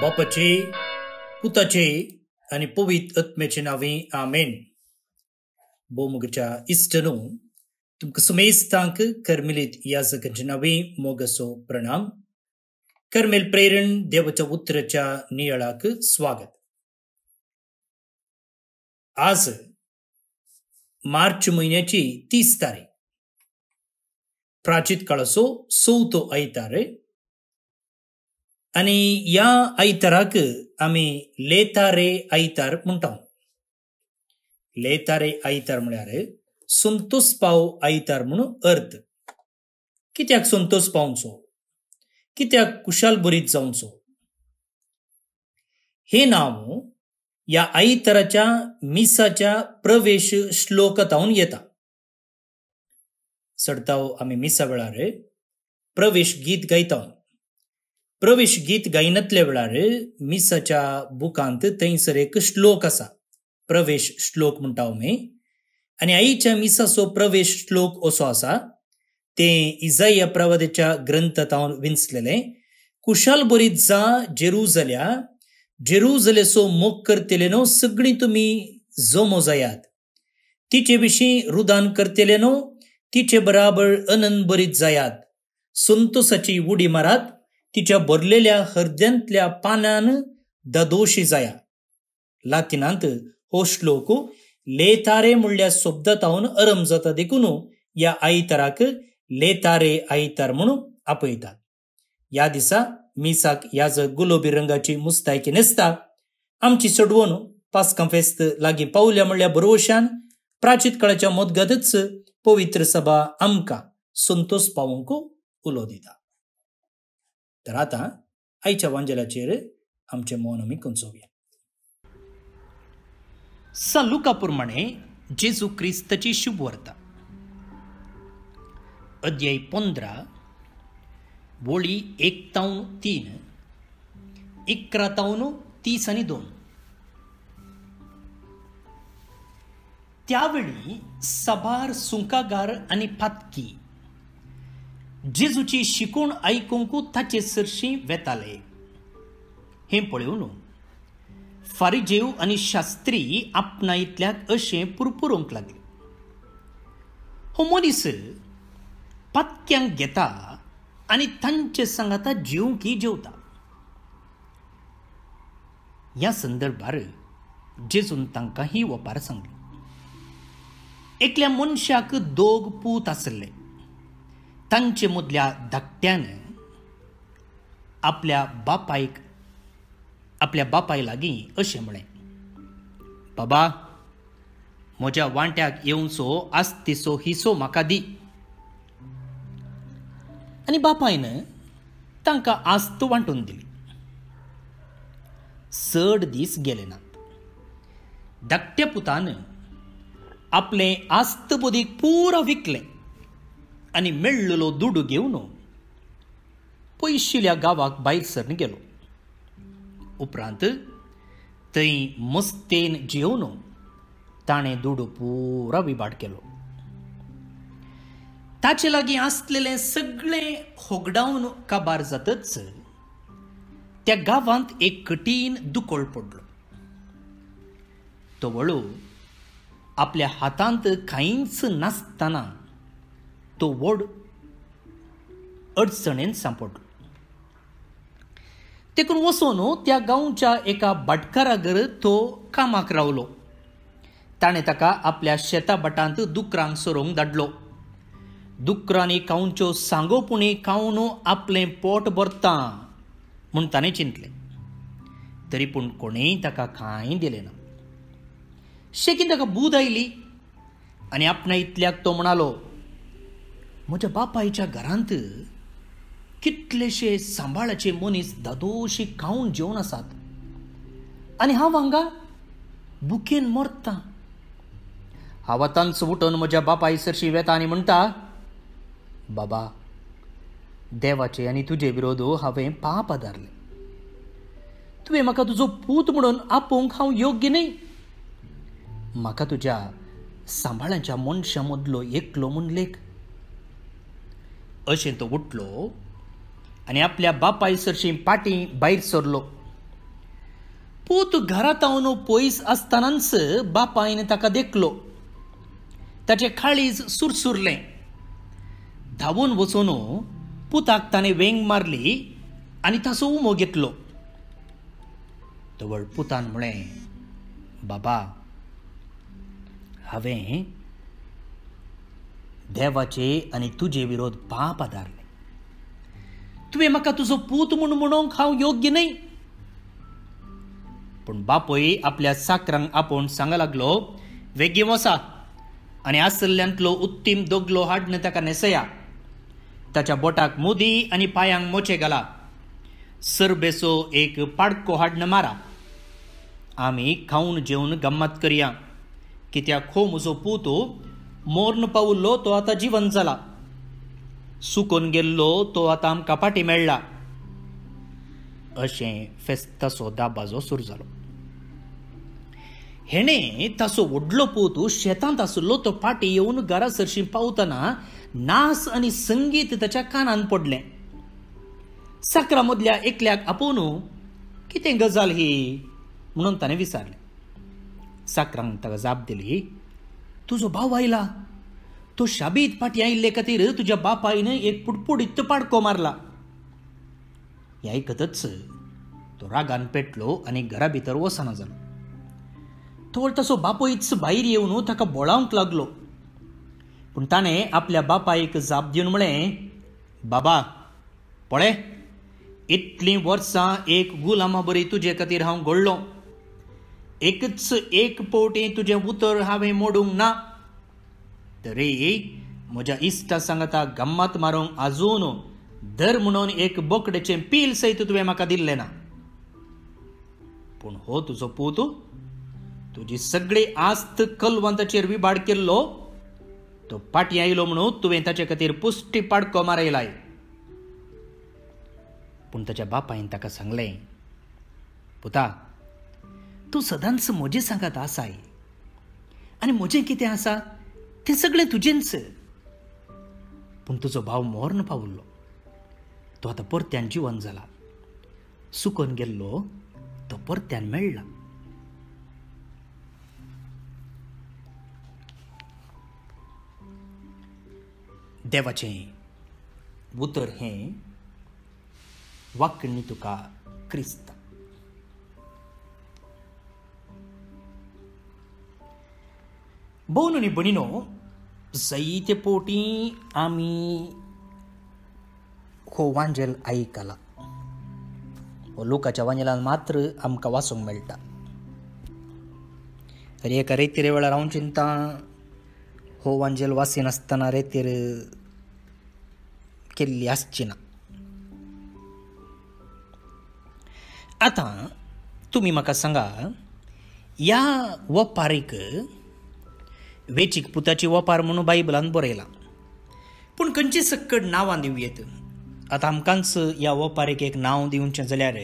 बापाचे, पुताचे आणि पवित्र आत्म्याचे नावे आमेन. बोमुगच्या इष्टनो तुमका समेस्तांक कर्मेलित याजकांच्या नावे मोगसो प्रणाम. कर्मेल प्रेरण देवाच्या उत्तराच्या नियाळाक स्वागत. आज मार्च महिन्याची 30 तारीख, प्राचित काळाचो 6थो आयतार. आणि या आयताराक आम्ही लेतारे आयतार म्हणटा. लेतारे आयतार म्हळ्यार संतोष पाव आयतार म्हणून अर्थ. कित्याक संतोष पावचो, कित्याक कुशाल बरीत जावचो. हे नाव या आयताराच्या मिसाच्या प्रवेश श्लोकातावन येता. सडताव आम्ही मिसा वेळार प्रवेश गीत गायता. प्रवेश गीत गायनातल्या वेळार मिसाच्या बुकांत थंयसर एक श्लोक असा, प्रवेश श्लोक म्हणटा मी. आणि आईच्या मिसाचो प्रवेश श्लोक असो असा, ते इजाया प्रवादाच्या ग्रंथात विंचलेले. कुशाल बरीत जा जेरुजलेसो मोग करतेलेनो सगळी तुम्ही जमो जायात. तिचे विशीं रुदान करतेलेनो तिचे बराबर अनंत बरीत जायात. संतोषाची उडी मारात, तिच्या भरलेल्या हृदयांतल्या पानान ददोशी जाया. लातिनांत हो श्लोक लेतारे म्हणल्या शब्दातावन आरंभ जाता देखून या आयताराक लेतारे आयतार म्हणून आपयतात. या दिसा मिसाक याजक गुलाबी रंगाची मुस्तायकी नेसता. आमची सडवण पास्कां फेस्त लागीं पावल्या म्हणल्या भरवशान प्राचीत काळाच्या मदगतच पवित्र सभा आमकां संतोष पावूंक उलो दिता. तर आता आयच्या वांजलाचेर आमचे मौन आमी कंचोवया. लुका प्रमाणे जेजू क्रिस्ताची शुभ वार्ता, अध्याय 15, वळी 1-3, 11-32. त्यावेळी सभार सुंकागार आणि फातकी जेजूची शिकवण आयकूंक ताचे सरशी वेताले. हे पळोवन फारिजेव आणि शास्त्री आपणायतल्याक अशें पुरपुरोंक लागले. हो मनीस पातक्यांक घेता आणि तांचे सांगाता जेवंकी जेवता. ह्या संदर्भार जेजून तांकां ही वपार सांगली. एकल्या मनशाक 2 पूत आसले. तांचे मदल्या धाकट्यान आपल्या बापाय लागीं अशें म्हळें, बाबा, म्हज्या वांट्याक येवचो आस्तीचो हिस्सो म्हाका दी. आनी बापायन तांकां आस्त वांटून दिली. 6 दीस गेले नात. धाकट्या पुतान आपले आस्त बोदीक पुरो विकलें आनी मेळ्ळलो दुडू घेवन पयशिल्ल्या गांवाक भायर सरून गेलो. उपरांत थंय मस्तेन जेवन ताणें दुडू पुरो विबाट केलो. ताचे लागीं आसलेलें सगळें होगडावन काबार जातच त्या गांवांत एक कठीण दुकोळ पडलो. तो वळू आपल्या हातांत कांयच नासतना तो व्हड अडचणेन सांपडलो. देखून वचून त्या गांवच्या एका भाटकारागर तो कामाक रावलो. ताणें ताका आपल्या शेता भाटांत दुकरांक सोरोंक धाडलो. दुकरांनी खावच्यो सांगोपुणी खावन आपलें पोट भरता म्हूण ताणें चिंतलें. तरी पूण कोणेय ताका कांय दिलें ना. शेकीन ताका बूद आयली आनी आपणायतल्याक तो म्हणालो, म्हज्या बापायच्या घरांत कितलेशे सांबाळाचे मनीस दादोशी खावन जेवन आसात आनी हांव हांगा भुकेन मरता. हांव आतांच उठून म्हज्या बापाय सरशी वेता आनी म्हणटा, बाबा, देवाचे आनी तुजे विरोध हांवें पाप आदारले. तुवें म्हाका तुजो पूत म्हणून आपोवंक हांव योग्य न्ही. म्हाका तुज्या सांबाळाच्या मनशां मदलो एकलो म्हूण लेख. अशें तो उठलो आनी आपल्या बापाय सरशी पाटी भायर सरलो. पूत घरातावन पयस आसतनाच बापायन ताका देखलो. ताचे काळीज सुरसुरलें. धांवून वचून पुताक ताणें वेंग मारली आनी ताचो उमो घेतलो. तवळ पुतान म्हळें, बाबा, हांवें देवाचे आनी तुजे विरोध पाप आदारले. तुवें म्हाका तुजो पूत म्हूण म्हणूंक हांव योग्य न्हय. पूण बापूय आपल्या साकरांक आपोवन सांगा लागलो, वेगी वचा आनी आसल्ल्यांतलो उत्तीम दोगलो हाडून ताका न्हेसया. ताच्या बोटाक मुदी आनी पांयांक मोचे घाला. सरबेचो एक पाडको हाडून मारा. आमी खावन जेवन गम्मत करया. कित्याक हो म्हजो पूत मोर्न पावुल्लो तो आतां जिवंत जाला. सुकोन गेल्लो तो आतां आमकां पाटी मेळ्ळा. अशें फेस्ताचो दाबाजो सुरू जालो. हेणें ताचो व्हडलो पूत शेतांत आसलो तो पाटी येवन घरा सरशी पावतना नास आनी संगीत ताच्या कानान पडलें. साकरा मदल्या एकल्याक आपोवन कितें गजाल ही म्हणून ताणें विचारलें. साकरांक ताका जाप दिली, तुजो भाव आयला. तो शाबीत पाटी आयिल्ले खातीर तुज्या बापायन एक पुडपुडीत पाडको मारला. हें आयकतच तो रागान पेटलो आनी घरा भितर वचना जालो. तोवर ताचो बापूयच भायर येवन ताका बोळावंक लागलो. पूण ताणें आपल्या बापायक जाप दिवन म्हळें, बाबा, पळय, इतलीं वर्सां एक गुलामा बरी तुजे खातीर हांव घडलो. एकच एक पावटी तुजें उतर हांवें मोडूंक ना. तरी म्हज्या इश्टा सांगता गम्मत मारूंक आजून धर म्हणून एक बोकडेचें पील सयत तुवें म्हाका दिल्लें ना. पूण हो तुजो पूत तुजी सगळी आस्त कलवंताचेर विबाड केल्लो. तो पाटी आयलो म्हणून तुवें ताचे खातीर पुश्टी पाडको मारयलाय. पूण ताच्या बापायन ताका सांगलें, पुता, तूं सदांच म्हजें सांगात आसाय आनी म्हजें कितें आसा तें सगळें तुजेंच. पूण तुजो भाव मोर्न पावुल्लो. तो आतां परत्यान जिवंत जाला. सुकोन गेल्लो तो परत्यान मेळ्ळा. देवाचें उतर हें वाकणी तुका क्रिस्त. भोवन आनी भणीनो, जायते पोटी आमी हो वांजेल आयकला. हो लोकाच्या वांजेलान मात्र आमकां वाचूंक मेळटा. एका रेतीर वेळार हांव चिंता, हो वांजेल वाचिनासतना रेतीर केल्ली आसची ना. आतां तुमी म्हाका सांगा, ह्या वपारीक वेचीक पुताची वपार म्हणून बायबलान बरयलां. पूण खंयची सक्कड नांवां दिवयेत. आतां आमकांच ह्या वपारीक एक नांव दिवचें जाल्यार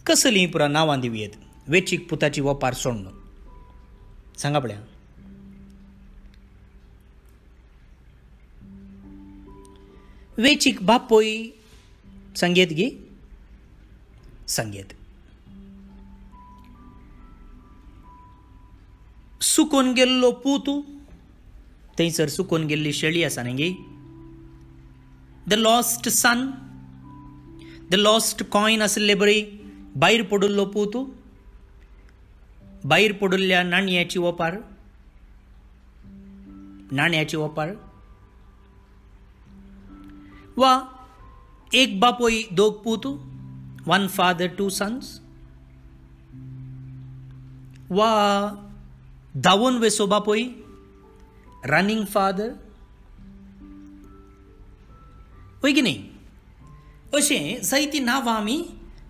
कसलीं पुरा नांवां दिवयेत वेचीक पुताची वपार सोडून. सांगा पळया. वेचीक बापोय सांगेत गी, सांगेत. सुकोन गेल्लो पूत, थंयसर सुकोन गेल्ली शेळी आसा न्ही गे. The lost son, the lost coin आसले बरी. भायर पडुल्लो पूत, भायर पडुल्ल्या नाणयाची वपार, नाणयाची वपार. वा एक बापोय दोग पूत, वन फादर टू सन्स. वा धांवून वेसो बापोय, रनिंग फादर. वय की न्ही. अशें जायतीं नांवां आमी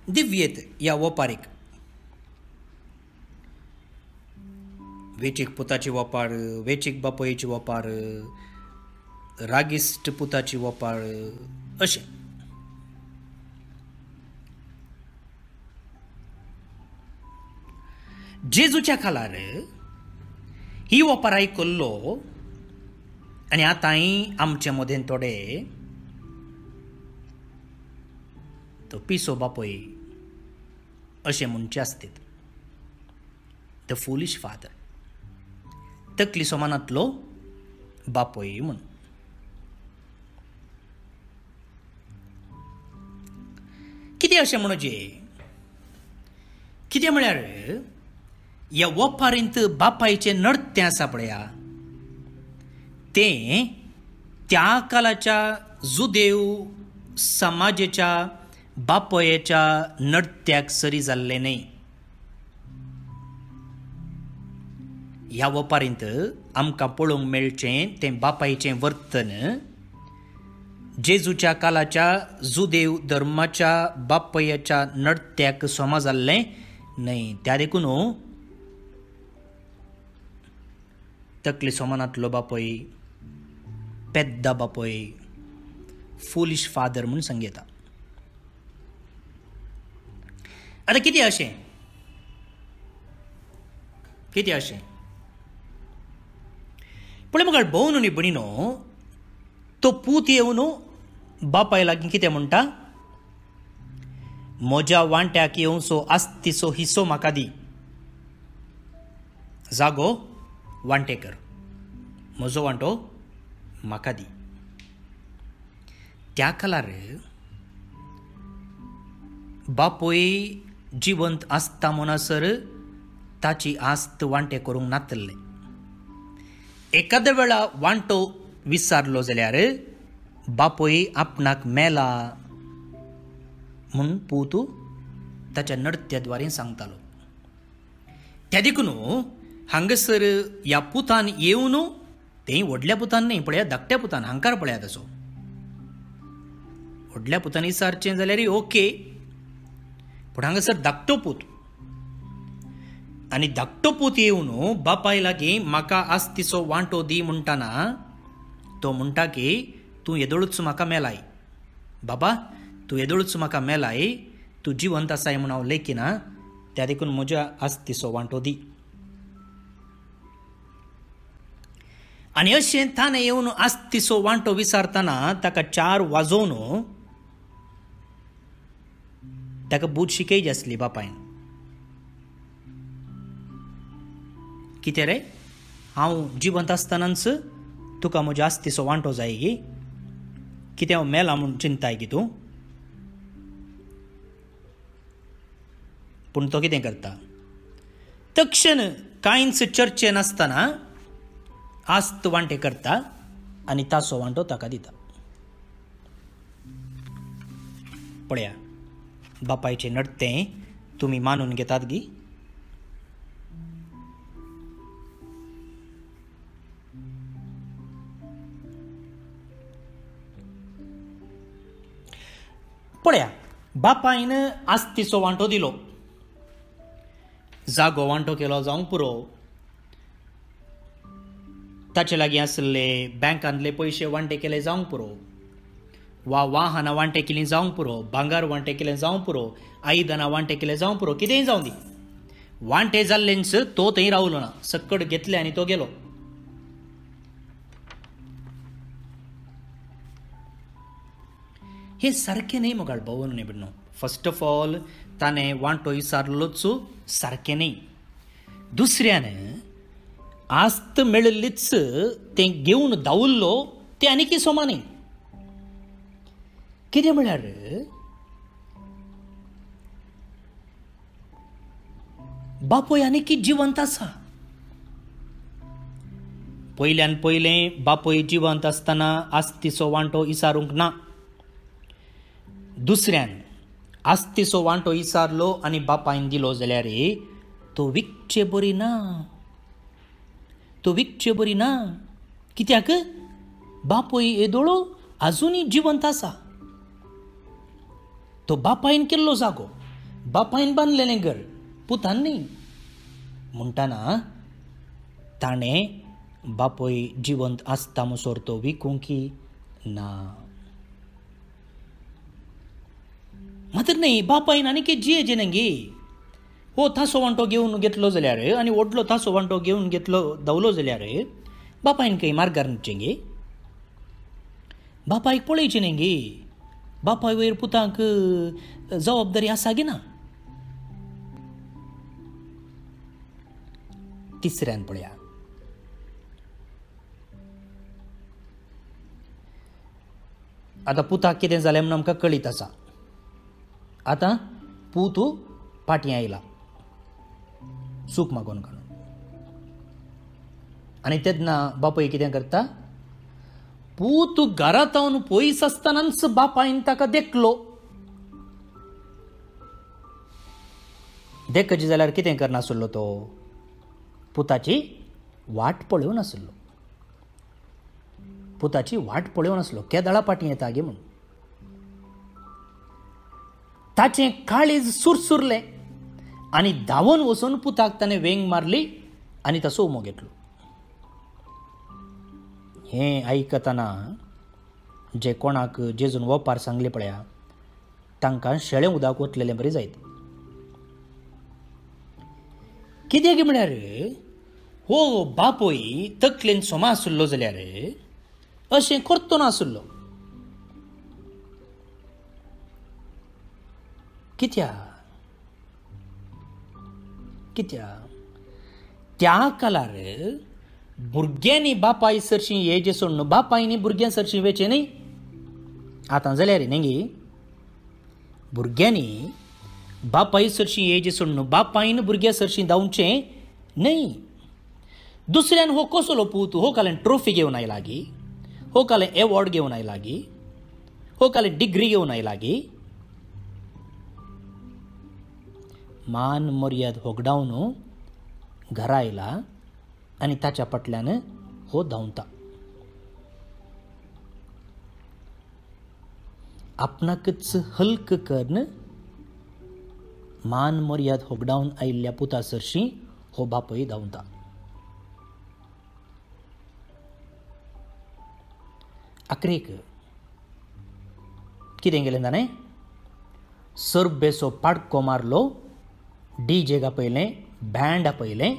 दिवयेत ह्या वपारीक. वेचीक पुताची वपार, वेचीक बापोयची वपार, रागिश्ट पुताची वपार, अशें. जेजूच्या काळार ही वपार आयकल्लो आनी आतांय आमचे मदें थोडे तो पिसो बापोय अशें म्हणचे आसतात. द फुलिश फादर, तकली सोमानांतलो बापोय म्हूण. कितें अशें म्हणचे? कितें म्हळ्यार ह्या वोपारींत बापायचें नृत्य आसा पळया, तें त्या काळाच्या जुदेव समाजाच्या बापोयेच्या नृत्याक सरी जाल्लें न्ही. ह्या वोपारींत आमकां पळोवंक मेळचें तें बापायचें वर्तन जेजूच्या काळाच्या जुदेव धर्माच्या बापयेच्या नृत्याक सम जाल्लें न्ही. त्या देखून तकली सोमानांतलो बापोय, पेद्दा बापोय, फुलिश फादर म्हूण सांगता. आतां कितें अशें पळय मुखार भोव न्हू न्ही भणीनो, तो पूत येवन बापाय लागीं कितें म्हणटा? म्हज्या वांट्याक येवचो आस्तीचो हिस्सो म्हाका दी. जागो वांटेकर, म्हजो वांटो म्हाका दी. त्या काळार बापोय जिवंत आसता म्हणसर ताची आस्त वांटे करूंक नातल्ले. एकाद्या वेळा वांटो विसारलो जाल्यार बापोय आपणाक मेला म्हूण पूत ताच्या नृत्याद्वारे सांगतालो. त्या देखून हांगासर ह्या पुतान येवन, तें व्हडल्या पुतान न्ही, पळया धाकट्या पुतान, हांकार पळया ताचो. व्हडल्या पुतान विसारचें जाल्यार ओके, पूण हांगासर धाकटो पूत, आनी धाकटो पूत येवन बापाय लागीं म्हाका आस्तीचो वांटो दी म्हणटाना तो म्हणटा की तूं येदोळूच म्हाका मेलाय. बाबा तूं येदोळूच म्हाका मेलाय, तूं जिवंत आसाय म्हूण हांव लेखिना, त्या देखून म्हज्या आस्तीचो वांटो दी. आनी अशें ताणें येवन आस्तीचो वांटो विचारतना ताका 4 वाजोवन ताका बूट शिकयची आसली बापायन. कितें रे, हांव जिवंत आसतनाच तुका म्हज्या आस्तीचो वांटो जाय गी? कितें हांव मेला म्हूण चिंताय गी तूं? पूण तो कितें करता? तक्षण कांयच चर्चे नासतना आस्त वांटे करता आनी ताचो वांटो ताका दिता. पळया, बापायचें नडतें तुमी मानून घेतात गी? पळया, बापायन आस्तीचो वांटो दिलो, जागो वांटो केलो जावंक पुरो, ताचे लागीं आसले बँकांतले पयशे वांटे केले जावंक पुरो, वा वाहनां वांटे केलीं जावंक पुरो, भांगार वांटे केलें जावंक पुरो, आयदनां वांटे केलें जावंक पुरो, कितेंय जावं दी, वांटे जाल्लेंच तो थंय रावलो ना, सक्कड घेतले आनी तो गेलो. हे सारकें न्ही मुखार भोवन न्ही बिडनो. फर्स्ट ऑफ ऑल ताणें वांटो विचारलोच सारकें न्ही. दुसऱ्यान आस्त मेळिल्लीच तें घेवन धांवल्लो तें आनीक सोमा न्ही. कितें म्हळ्यार बापोय आनीक जिवंत आसा. पयल्यान पयलें बापोय जिवंत आसतना आस्तीचो वांटो विचारूंक ना. दुसऱ्यान आस्तीचो वांटो विचारलो आनी बापायन दिलो जाल्यार तो विकचे बरी ना. तो विकचे बरी ना. कित्याक? बापोय येदोळो आजुनूय जिवंत आसा. तो बापायन केल्लो जागो, बापायन बांदलेलें घर, पुतान न्ही. म्हणटाना ताणें बापोय जिवंत आसता म्हणसर तो विकूंकी ना. मात्र न्ही, बापायन आनीक जियेचें न्ही. हो तासो वांटो घेवन घेतलो जाल्यार आनी व्हडलो तासो वांटो घेवन घेतलो धांवलो जाल्यार बापायन खंय मार्गार न्हयचें गे. बापायक पळयचें न्ही गे. बापाय वयर पुताक जबाबदारी आसा गे ना. तिसऱ्यान पळया. आतां पुताक कितें जालें म्हूण आमकां कळीत आसा. आतां पूत फाटीं आयला सूख मागोन काडून. आनी तेन्ना बापूय कितें करता, पूत घरांत येवन पयस आसतनाच बापायन ताका देखलो. देखची जाल्यार कितें करनासलो तो, पुताची वाट पळोवनासलो. पुताची वाट पळोवनासलो केदाळा फाटीं येता गे म्हूण. ताचें काळीज सुरसुरलें आनी धांवन वचून पुताक ताणें वेंग मारली आनी ताचो उमो घेतलो. हें आयकतना जे कोणाक जेजून वोपार सांगले पळया तांकां शेळें उदक वतलेलें बरें जायत. कित्याक म्हळ्यार हो बापूय तकलेन सोमा आसलो जाल्यार अशें करतो नासलो. कित्याक त्या काळार भुरग्यांनी बापाय सरशीं येजे सोड, बापायनी भुरग्यां सरशीं वेचें न्ही. आतां जाल्यार न्ही भुरग्यांनी बापाय सरशीं येजे सोड, बापायन भुरग्यां सरशीं धांवचें न्ही. दुसऱ्यान हो कसलो पूत हो कालें ट्रॉफी घेवन आयला गी, हो कालें एवॉर्ड घेवन आयला गी, हो कालें डिग्री घेवन आयला गी. मान मर्याद होगडावन घरा आयला आनी ताच्या फाटल्यान हो धांवता. आपणाकच हल्क करन मान मर्याद होगडावन आयिल्ल्या पुता सरशीं हो बापूय धांवता. आखरेक कितें केलें ताणें, सर्बेचो पाडको मारलो, डीजेक आपयलें, बँड आपयलें,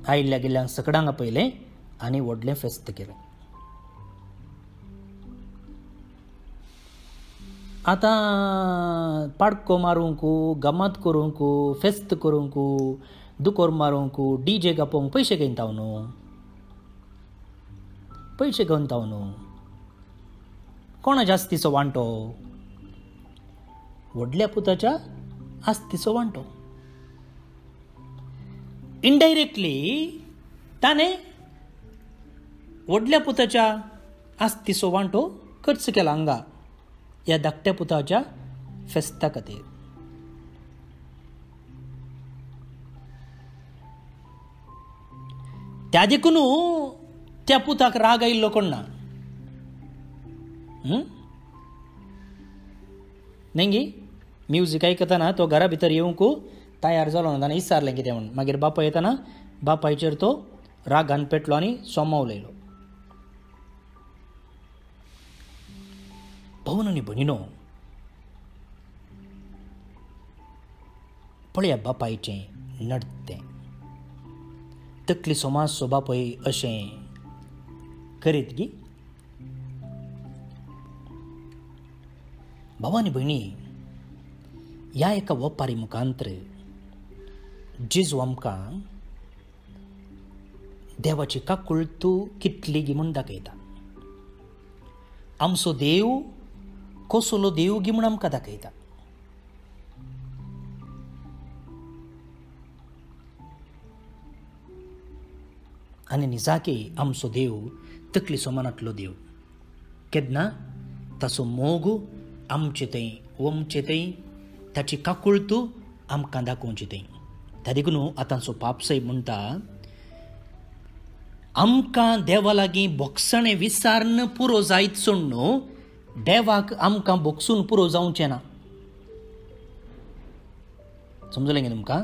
आयिल्ल्या गेल्ल्यांक सकडांक आपयलें आनी व्हडलें फेस्त केलें. आतां पाडको मारूंक, गमात करूंक, फेस्त करूंक, दुकोर मारूंक, डीजेक आपोवंक पयशे घेवन ताव न्हू. पयशे घेवन ताव न्हू. कोणा जास्तीचो वांटो, व्हडल्या पुताच्या आस्तीचो वांटो. इनडायरेक्टली ताणें व्हडल्या पुताच्या आस्तीचो वांटो खर्च केला हांगा ह्या धाकट्या पुताच्या फेस्ता खातीर. त्या देखून त्या पुताक राग आयिल्लो कोण ना न्ही. म्युजीक आयकतना तो घरा भितर येवंक तयार जालो ना. ताणें विचारलें कितें म्हूण. मागीर बापाय येताना बापायचेर तो रागान पेटलो आनी सोमाव लायलो. भावन आनी भयणीनो, पळया बापायचें नडतें. तकली सोमासो बापय अशें करीत गी. भावानी भयणी, ह्या एका वपारी मुखांतर जेजू आमकां देवाची काकुळट कितली गी म्हूण दाखयता. आमचो देव कसलो देव गी म्हूण आमकां दाखयता. आनी निजाकी आमचो देव तकली सोमानांतलो देव. केन्ना ताचो मोग आमचे थंय वमचे थंय, ताची काकुळट आमकां दाखोवची थंय. त्या देखून आतांचो पापसय म्हणटा आमकां देवा लागीं बोगसणें विचारन पुरो जायत सोड न्हू, देवाक आमकां बोगसून पुरो जावचें ना. समजलें गे तुमकां.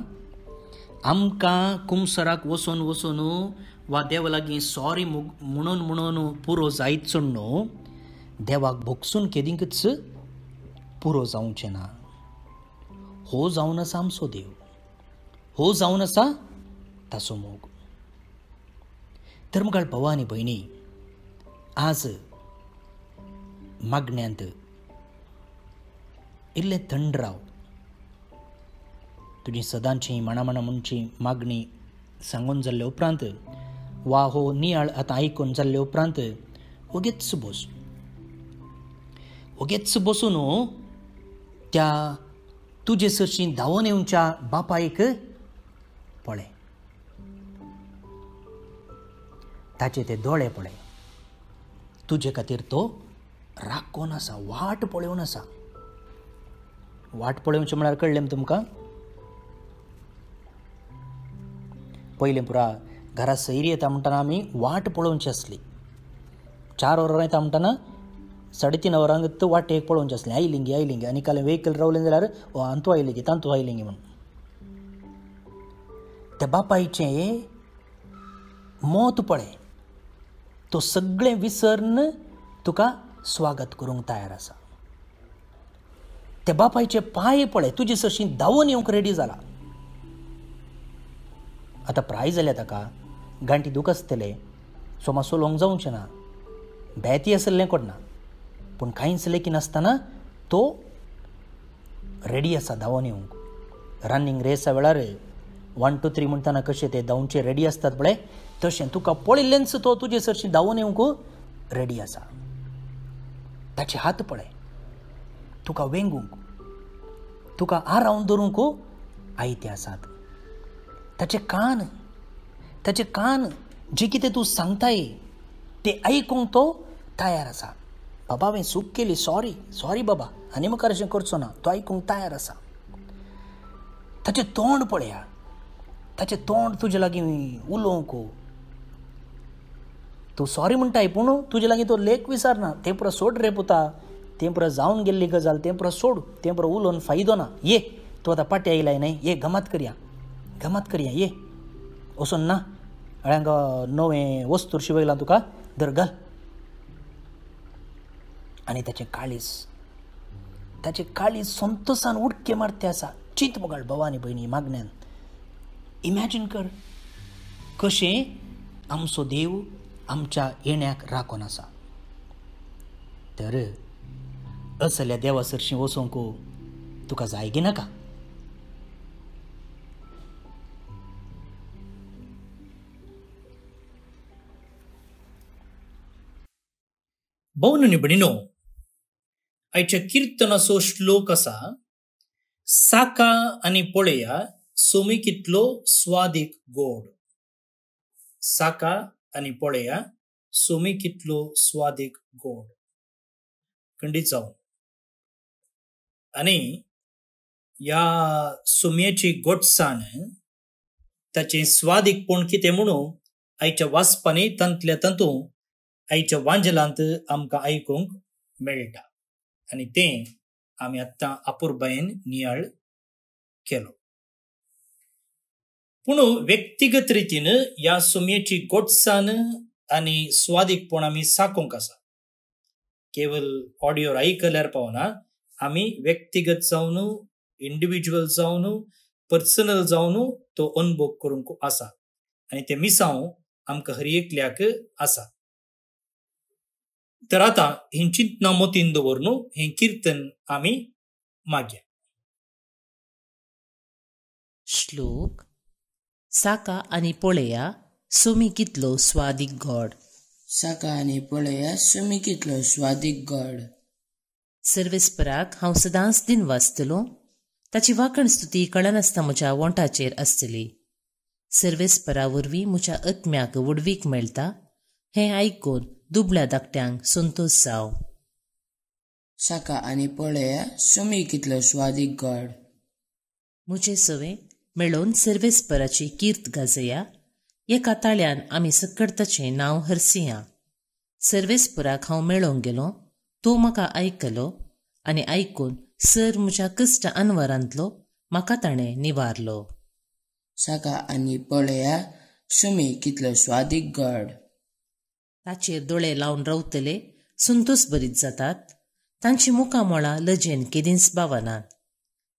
आमकां कुमसराक वचून वा देवा लागीं सॉरी म्हणून पुरो जायत सोड न्हू, देवाक बोगसून केदींकच पुरो जावचें ना. हो जावन आसा आमचो देव, हो जावन आसा ताचो मोग. तर मुखार भावा आनी भयणी, आज मागण्यांत इल्लें थंड राव. तुजी सदांची मना म्हणची मागणी सांगून जाल्ले उपरांत वा हो नियाळ आतां आयकून जाल्ले उपरांत ओगेच बसून त्या तुजे सरशी धांवून येवच्या बापायक पळय, ताचे ते दोळे पळय. तुजे खातीर तो राखून आसा, वाट पळोवन आसा. वाट पळोवचें म्हळ्यार कळ्ळें तुमकां? पयलें पुरा घरा सैरी येता म्हणटना आमी वाट पळोवची आसली. 4 वरां येता म्हणटना 3:30 वरांक वाटेक पळोवचें आसलें. आयली गे आनी काल व्हेकल रावलें जाल्यार हांतू आयली गे तांतू आयली गे म्हणून. त्या बापायचें मोत पळय, तो सगळें विसरून तुका स्वागत करूंक तयार आसा. त्या बापायचे पांय पळय, तुजे सरशी धांवून येवंक रेडी जाला. आतां प्राय जाल्या ताका, गांठी दूख आसतलें, सोमा सोलोंक जावचें ना, बेती आसलें कोणना, पूण कांयच लेकी नासतना तो रेडी आसा धांवून येवंक. रनिंग रेसा वेळार 1 2 3 म्हणटना कशें ते धांवचे रेडी आसतात पळय, तशें तुका पळयल्लेंच तो तुजे सरशी धांवून येवंक रेडी आसा. ताचे हात पळय, तुका वेंगूंक, तुका आरावन धरूंक आयते आसात. ताचे कान जे कितें तूं सांगताय ते आयकूंक तो तयार आसा. बाबा हांवें चूक केली, सॉरी बाबा, आनी मुखार अशें करचो ना, तो आयकूंक तयार आसा. ताचें तोंड पळया, ताचें तोंड तुजे लागीं उलोवंक. तूं सॉरी म्हणटाय पूण तुजे लागीं तो लेख विचारना. तें पुरो सोड रे पुता, तें पुरो जावन गेल्ली गजाल, तें पुरो सोड, तें पुरो उलोवन फायदो ना. ये तूं आतां पाट्या येयलाय न्हय, ये गमात करया ये. वचून ना म्हळ्यार नवें वस्तूर शिवयलां तुका, धर घाल. आनी ताचें काळीज संतोशान उडके मारते आसा. चिंत मुगाळ भवानी भयणी मागण्यान. इमॅजीन कर कशें आमचो देव आमच्या येण्याक राखून आसा. तर असल्या देवा सरशी वचोंक तुका जाय गे नाका. भोवनी भयणीनो, आयच्या किर्तनाचो श्लोक आसा, साका आनी पळया सोमी कितलो स्वादीक गोड. साका आनी पळया सोमी कितलो स्वादीक गोड. खंडीत जावन आनी ह्या सोम्याची गोडसाण, ताचें स्वादीकपण कितें म्हणून आयच्या वाचपांनी तंतल्या तंतू आयच्या वांजलांत आमकां आयकूंक मेळटा. आनी तें आमी आतां अपुर्बायेन नियाळ केलो. पूण व्यक्तिगत रितीन ह्या सोम्याची गोडसाण आनी स्वादीकपण आमी साकोंक आसा. केवल ऑडिओर आयकल्यार पावना, आमी व्यक्तिगत जावन, इंडिविज्युअल जावन, पर्सनल जावन तो अनुभव करूंक आसा. आनी ते मिसांव आमकां हर एकल्याक आसा. तर आतां ही चिंतना मतीन दवरून हें किर्तन आमी मागया. श्लोक. साका आनी पळया सोमी कितलो स्वादीक गोड. साका आनी पळया सोमी कितलो स्वादीक गोड. सर्वेस्पराक हांव सदांच दिन वाचतलों. ताची वाखण स्तुती कळनासता म्हज्या वोंटाचेर आसतली. सर्वेस्परा वरवीं म्हज्या आत्म्याक वडवीक मेळटा. हें आयकून दुबळ्या धाकट्यांक संतोश जाव. साका आनी पळया सोमी कितलो स्वादीक गोड. म्हजे सवे मेळोन सर्वेस्पराची कीर्त गाजया. एका ताळ्यान आमी सकट ताचें नांव हरसिया. सर्वेस्पराक हांव मेळोंक गेलो, तो म्हाका आयकलो आनी आयकून सर म्हज्या कश्ट अनवरांतलो म्हाका ताणें निवारलो. साका आनी पळया सोमी कितलो स्वादीक गोड. ताचेर दोळे लावन रावतले संतोश भरीत जातात. तांची मुखां मोळां लजेन केदींच बावनात.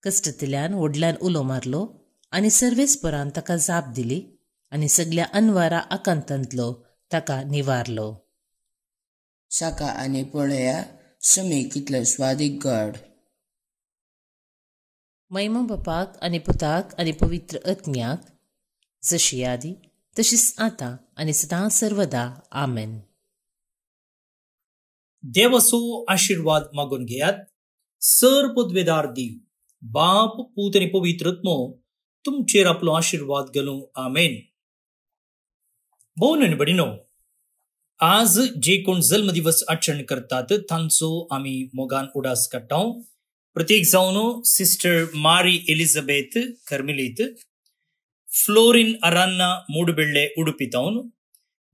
कश्टतल्यान व्हडल्यान उलो मारलो आनी सर्वेस्परान ताका जाप दिली आनी सगळ्या अनवारा आकांतांतलो ताका निवारलो. साका आनी पळया सोमी कितलो स्वादीक गोड. मैमा बापाक आनी पुताक आनी पवित्र आत्म्याक जशी आदी तशीच आता आनी सदां सर्वदा आमेन. देवाचो आशीर्वाद मागून घेयात. सर पदवेदार देव, बाप, पूत आणि पवित्रत्मो तुमचेर आपलो आशीर्वाद घालूं. आमेन. भोवन आनी भयणीनो, आज जे कोण जल्मदिवस आचरण करतात तांचो आमी मोगान उडास काडटा. प्रत्येक जावन सिस्टर मारी एलिझाबेथ कर्मिलीत, फ्लोरिन अरान्ना Moodubelle Udupi town,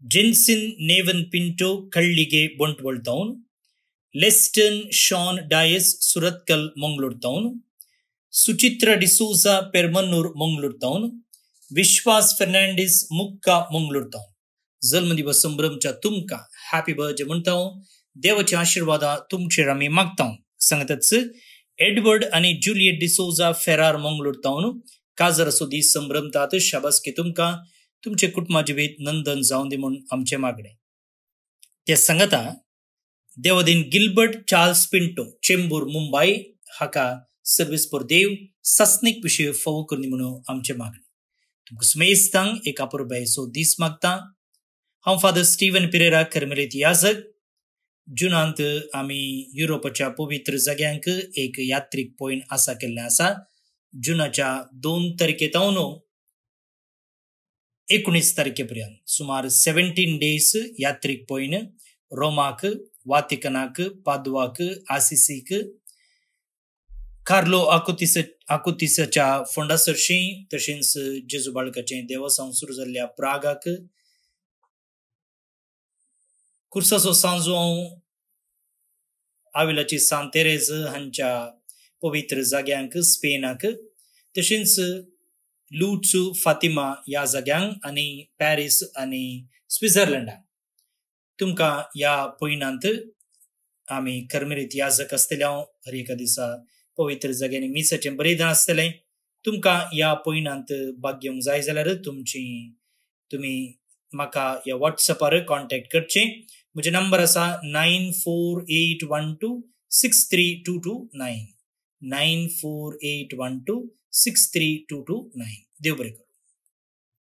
Jencin Nevan Pinto कಳ್ಳಿಗೆ Bantwal town, Leston Shaun Dias Surathkal Mangalore town, Suchitra D'Souza Permannur Mangalore town, Vishwas Fernandes Mukka Mangalore town. जल्मदिवस संभ्रमच्या तुमका हॅपी बर्थडे म्हणता. देवाचे आशीर्वाद तुमचेर आमी मागता. सांगताच एडवर्ड आणि जुलियट डिसोजा फेरार मंगळूर टाउन काजर असो दीस संभ्रमतात. शाबासकी तुमका, तुमचे कुटुंबा जिवीत नंदन जावन दी म्हणून आमचे मागणे. ते सांगता देवदीन गिल्बर्ट चार्ल्स पिंटो चेंबूर मुंबई हाका सर्विस पर देव ससनीक विषय फावो करनी म्हणून आमचे मागणे. तुमकां स्मेस्तांक एक अपुरबायसो दीस मागता. हांव फादर स्टीवन पिरेरा कर्मेलीत याजक. जुनांत आमी युरोपाच्या पवित्र जाग्यांक एक यात्रीक पॉयंट आसा केल्लें आसा. जुनाच्या 2 तारखेतावन 19 तारखेपर्यंत सुमार 17 डेज यात्रीक पॉयंट रोमाक, वातिकनाक, पादवाक, आसिसीक, कार्लो आकुतिसाच्या फोंडासरशी, तशेंच जेजू बाळकाचें देवस्थान सुरू जाल्ल्या प्रागाक, कुर्साचो सांजो आविलाची सांत तेरेज हांच्या पवित्र जाग्यांक स्पेनाक, तशेंच लूट्स फातिमा ह्या जाग्यांक आनी पॅरीस आनी स्वित्झर्लंडाक. तुमकां ह्या पयणांत आमी कर्मेलीत याजक आसतले हर एका दिसा पवित्र जाग्यांनी मिसाचें बलिदान आसतलें. तुमकां ह्या पयणांत भाग घेवंक जाय जाल्यार तुमी म्हाका ह्या व्हॉट्सॅपार कॉन्टॅक्ट करचें. म्हजे नंबर आसा 9481263229 9481263229. देव बरें करूं.